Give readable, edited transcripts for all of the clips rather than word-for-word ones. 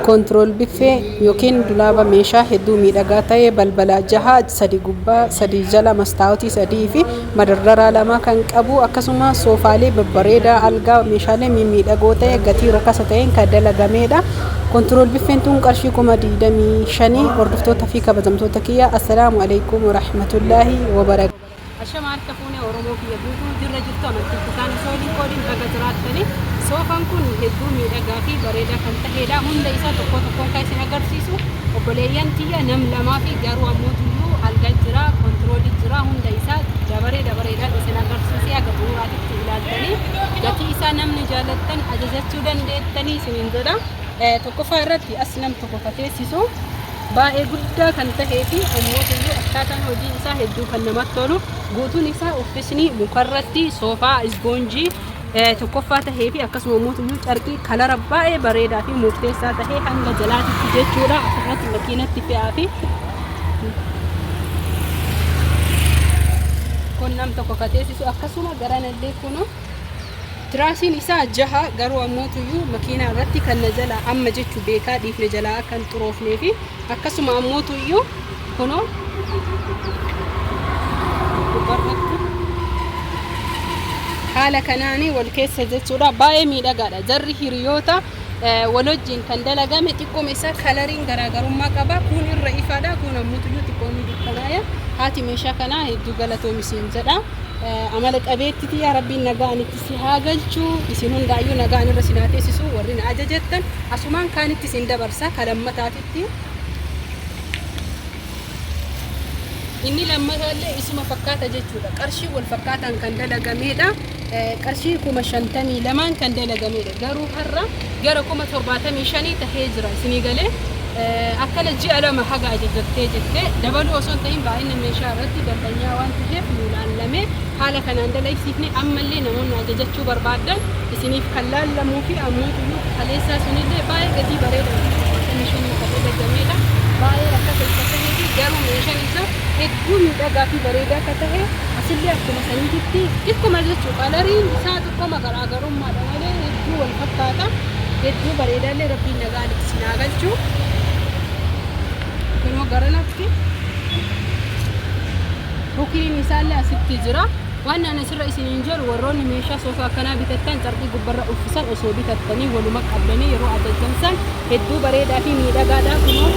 Control biffee yookiin dulaaba meeshaa hedduu miidhagaa ta'e balbala jaha sadi gubbaa sadi jala mastaawotii sadii fi madardaraa lama kan qabu akkasumas soofaalee babbareedaa algaa meeshaalee mimmiidhagoo ta'e gatii rakasa ta'een kan dalagameedha. Control biffeen tun qarshii 25,000 hordoftoota fi kabajamtoota kiyya. Assalaamu alaykum wa rahmatullaahi wa barakaatuh. Ashama harka fuunee Oromoo kiyya guutuu jirra jirtu amantii isaan soolii koodiin baga jiraattanii soofaan kun hedduu miidhagaa fi bareedaa kan ta'edha. Hunda isaa tokko tokkoon kan isin agarsiisu obboleeyyan kiyya nam lamaa fi garuu ammoo tuyyuu algaa jira kontiroolii jira hunda isaa dabareedhaan isin agarsiisee aga xumuraatitti ilaaltanii gatii isaa namni jaalattan ajajachuu dandeettanii isiniin jedha. Tokkoffaa irratti as nam tokko kateessisu baay'ee guddaa kan ta'ee fi ammoo tuyyuu akkaataan hojii isaa hedduu kan namatti tolu guutuun isaa uffisni mukarratti soofaa ispoonjii tokkoffaa tahee fi akkasuma mootummaa carqii kalara baay'ee bareedaa fi murteessaa tahee hanga jalaatitti jechuudha. Asirratti makiinatti fe'aa fi kun nam tokko kateessisu akkasuma garanallee kuno tiraasiin isaa jaha garuu ammoo tuyyuu makiinaa irratti kan na jalaa amma jechuu beekaa dhiifne jalaa akkan xuroofnee fi akkasuma ammoo tuyyuu kuno haala kanaanii wal keessa jechuudha. Baay'ee miidhagaadha. Jarri hiriyoota wal wajjin kan dalagame xiqqooma isaa kalariin garaagarummaa qaba. Kun irra ifaadha. Kun ammoo tuyyuu xiqqoon dukkanaaya. Haati meeshaa kanaa hedduu galatoomisiin jedha. Amala qabeetti yaa rabbiin nagaan itti si haa galchu. Isin hundaayyuu nagaan irra si teessisu warri na ajajattan asumaan kaanitti isin dabarsa kalammataatitti. Inni lammataallee isuma fakkaata jechuudha. Qarshii wal fakkaataan kan dalagameedha. Qarshii 52,000 kan dalagameedha. Garuu har'a gara 75,000 tahee jira. Isinii galee akkana ji'a lama haga ajajattee jettee dabaluu osoo hin ta'in baay'ina meeshaa irratti dandanyaa waan ta'eef nuulaallamee haala kanaan dalagsifne ammallee namoonni ajajachuu barbaadan isiniif kan laallamuu fi ammoo tuyyuu kaleessaa sunillee baay'ee gatii bareedaa meeshaan kan dalagameedha. Baay'ee akka ta'ee fi garuu meeshaan isaa hedduu miidhagaa fi bareedaa akka ta'e asillee akkuma saniitti xiqquma jechuu qalariin isaa xiqquma garaagarummaadha malee hedduu wal fakkaata. Hedduu bareedaallee rabbiin nagaan itti si haa galchu. Kunoo garanatti bukiin isaallee asitti jira. Waan ani asirra isiniin jedhu warroonni meeshaa soofaa akkanaa bitattan carqii gubbarra uffisan osoo bitattanii waluma qabdanii yeroo ajajjansan hedduu bareedaa fi miidhagaadha. Kunoo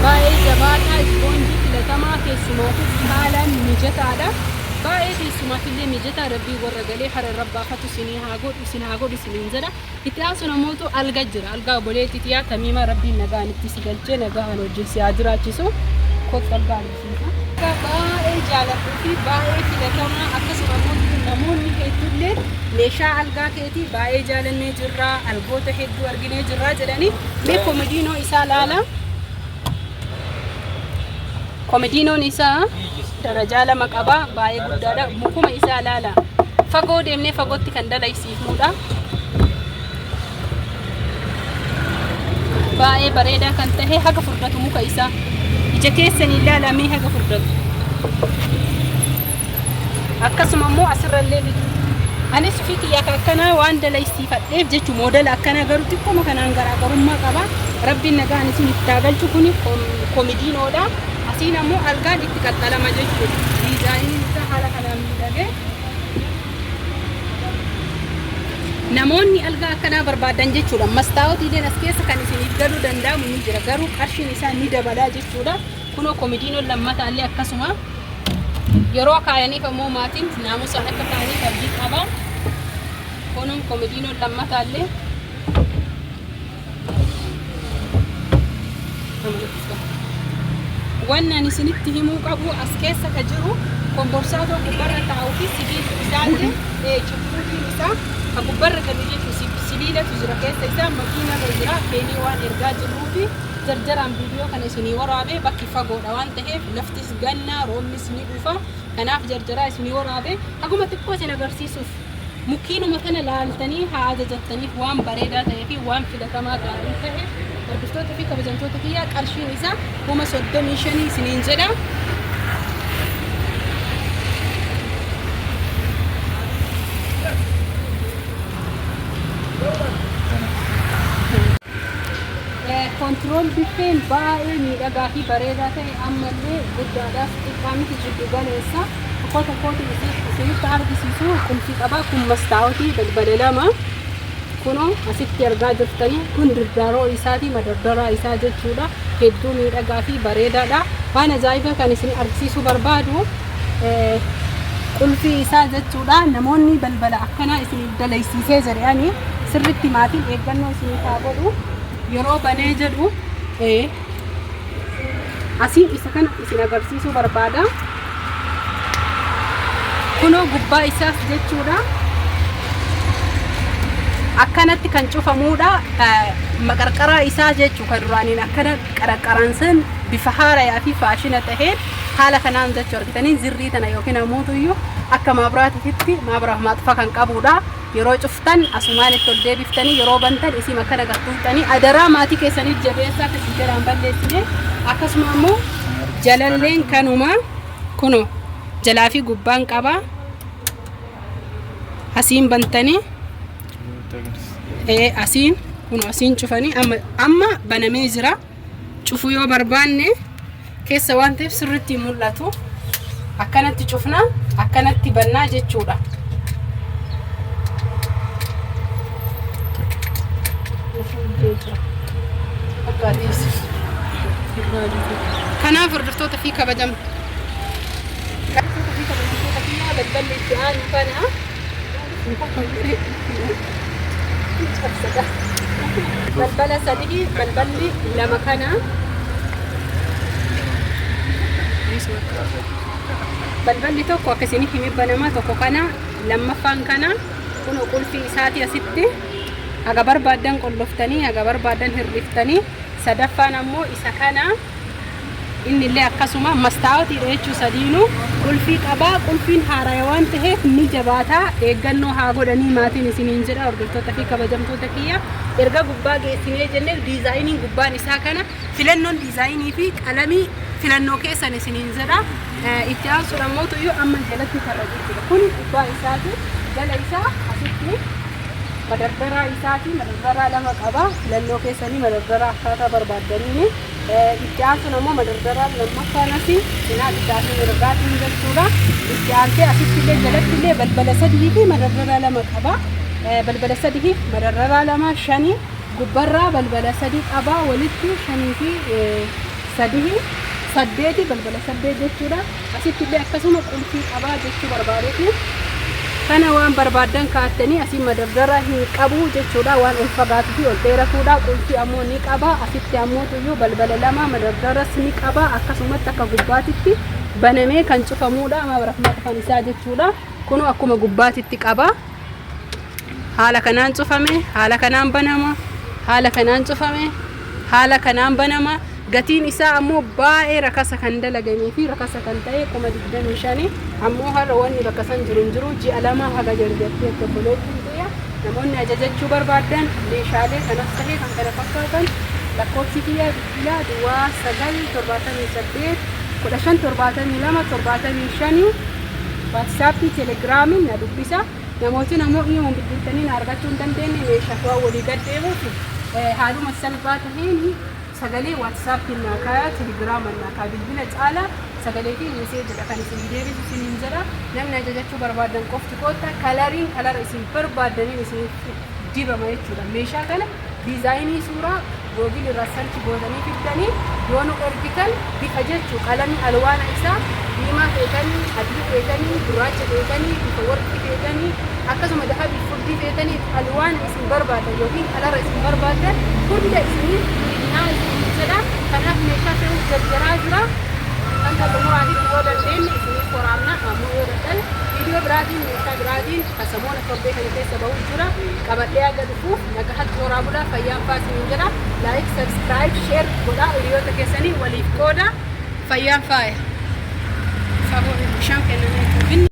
baay'ee jabaataa ispoonjii filatamaa keessumaatis haalaan mijataadha. Baay'ee keessumaatillee mijataa rabbii warra galee hararra baafatu isinii haa godhu isiniin jedha. Itti aansuun ammoo alga jira. Algaa obboleettii xiyaa tamiima rabbiin nagaan itti si galchee nagaan wajjin si haa jiraachisu. Kottu algaa agarsiisa. Baay'ee jaaladhuu fi baay'ee filatamaa akkasuma namoonni hedduullee meeshaa algaa keetii baay'ee jaalannee jirra algoota hedduu arginee jirra jedhanii mee komodiinoo isaa laala. Komodiinoon isaa darajaa lama qaba baay'ee guddaadha. Mukuma isaa laala. Fagoo deemnee fagootti kan dalaysiifnudha. Baay'ee bareedaa kan ta'e haga furdatu muka isaa. Ija keessanii ilaalamee haga furdatu. Akkasuma immoo asirrallee anis fi xiyyaaka akkanaa waan dalaysiifadheef jechuun moodela akkanaa garuu xiqqooma kanaan garaagarummaa qaba. Rabbiin nagaan isin itti haa galchu kuni komodiinoodha. Asiin ammoo algaan itti qaxxalama jechuudha. Diizaayiniin isaa haala kanaan miidhagee. Namoonni algaa akkanaa barbaadan jechuudha. Mastaawotiileen as keessa kan isiniif galuu danda'amu ni jira. Garuu qarshiin isaa ni dabalaa jechuudha. Kunoo komodiinoon lammataallee akkasuma yeroo kaayaniif ammoo maatiin naamusaan akka kaayaniif abdii qaba. Kunuun komodiinoon lammataallee waan ani isinitti himuu qabu as keessa ka jiru komborsaatoo gubbarra taa'uu fi sibiilli isaallee cibbuutiin isaa kan gubbarra gadi jechuun sibiilatu jira keessa isaa makiinarra jira feenii waan ergaa jirruu fi jarjaraan viidiyoo kana isinii waraabee bakki fagoodha waan ta'eef laftis gannaa roobnis ni dhufa kanaaf jarjaraa isinii waraabee haguma xiqqoo isin agarsiisuuf mukiinuma kana laaltanii haa ajajattaniif waan bareedaa ta'ee fi waan filatamaa gaarii ta'e hordoftoota fi kabajamtoota kiyyaa qarshiin isaa 35,000 isiniin jedha. Control biffeen baay'ee miidhagaa fi bareedaa ta'e ammallee guddaadhaaf xiqqaa miti jiddu galeessa tokko tokkooti isinitti argisiisu qulfii qabaa kun mastaawwatii balbala lama kunoo asitti argaa jirtanii kun dirdaaroo isaatii madardaraa isaa jechuudha hedduu miidhagaa fi bareedaadha waan ajaa'ibaa kan isin argisiisuu barbaadu qulfii isaa jechuudha namoonni balbala akkanaa isiniif daleessisee jedhanii sirritti maatiin eeggannoo isiniif haa godhu yeroo banee jedhu asiin isa kana isin agarsiisuu barbaada kunoo gubbaa isaas jechuudha akkanatti kan cufamuudha maqarqaraa isaa jechuu kan duraaniin akkana qarqaransan bifa haarayaa fi faashina taheen haala kanaan jechuu argitanii zirrii tana yookiin ammoo akka maabiraatitti maaxfa kan qabuudha yeroo cuftan asumaan itti ol deebiftanii yeroo bantan isin akkana gattuutanii adaraa maatii keessaniif jabeessaa akka isin jalaan balleessine akkasuma ammoo jalalleen kanuma kuno jalaa fi gubbaan qaba asiin bantanii asiin kuno asiin cufanii amma banamee jira cufu yoo barbaanne keessa waan ta'eef sirriitti mul'atu akkanatti cufna akkanatti bannaa jechuudha kanaaf hordoftoota fi kabajamtoota balballi itti aanu kana balbala sadii balballi lama kana balballi tokko akkasiin himi banamaa tokko kana lammaffaan kana kun qulfii isaati asitti haga barbaadan qolloftanii haga barbaadan hirriftanii sadaffaan ammoo isa kana inni illee akkasuma mastaawwatii jechuu sadiinu qulfii qabaa qulfiin haaraa waan ta'eef ni jabaata eeggannoo haa godhanii maatiin isiniin jedha hordoftoota fi kabajamtoota kiyya erga gubbaa geessinee jennee diizaayiniin gubbaan isaa kana filannoon diizaayinii fi qalamii filannoo keessan isiniin jedha itti aansuudhaan mootuyyuu amma jalatti tarra jechuudha kun gubbaa isaati jala isaa asitti madardaraa isaati madardaraa lama qaba filannoo keessanii madardaraa akkaataa barbaadaniini itti aansuun ammoo madardaraa lammaffaanas cinaa bittaatiin ergaatiin jechuudha itti aansee asittillee jalattillee balbala sadii fi madardaraa lama qaba balbala sadii madardaraa lama shanii gubbarraa balbala sadii qaba walitti shanii fi sadii saddeeti balbala saddeet jechuudha asittillee akkasuma qulfii qabaa jechuu barbaadeeti kana waan barbaadan kaa'attanii asiin madardara hin qabu jechuudha waan ol fagaatu fi ol dheeratuudha qulfii ammoo ni qaba asitti ammoo tuyyuu balbala lama madardaras ni qaba akkasumatti akka gubbaatitti banamee kan cufamuudha maabaraafmaa qofan isaa jechuudha kunu akkuma gubbaatitti qaba haala kanaan cufame haala kanaan banama haala kanaan cufame haala kanaan banama gatiin isaa ammoo baay'ee rakasa kan dalagamee fi rakasa kan ta'e 25 ammoo har'a wanni bakka san jiru ji'a lama haga jarjattee akka bolootiin ta'e namoonni ajajachuu barbaadan meeshaalee kanas ta'e kan kana fakkaatan lakkoofsi bilbilaa duwwaa 978 1572 waatsaappii teelegiraamiin na dubbisa namoonni ammoo iyyoon bilbiltanii na argachuu hin dandeenye meeshaa waan walii gaddeemuuf haaluma salphaa ta'een sagalee waatsaappii naakaa teelegiraama naakaa bilbila caala sagalee fi meeseejidha kan isin deebisu isiniin jedha namni ajajachuu barbaadan qofti koota kalariin kalara isin barbaadaniin isin dibama jechuudha meeshaa kana diizaayinii suuraa googil irraa sarchi gootanii fiddanii yoo nu ergitan bifa jechuu qalamii alwaana isaa diimaa feetanii adii feetanii gurraacha feetanii bifa warqii feetanii akkasuma dahabii furdii feetanii alwaana isin barbaadan yookiin kalara isin barbaadan hunda isinii jedha kanaaf meeshaa fe'uuf gargaaraa jira kan xumuraatiif yoo dandeenye isiniif waraabna ammoo yoo dadhan viidiyoo biraatiin meeshaa biraatiin kasamoona torbee kana keessa bahuu jira qabadhee aga dhufuuf nagahatti waraabulaa fayyaan faasiniin jedha laayik sabskiraayib sheer godhaa hiriyoota keessanii waliif qooda fayyaan faaya bishaan kennamee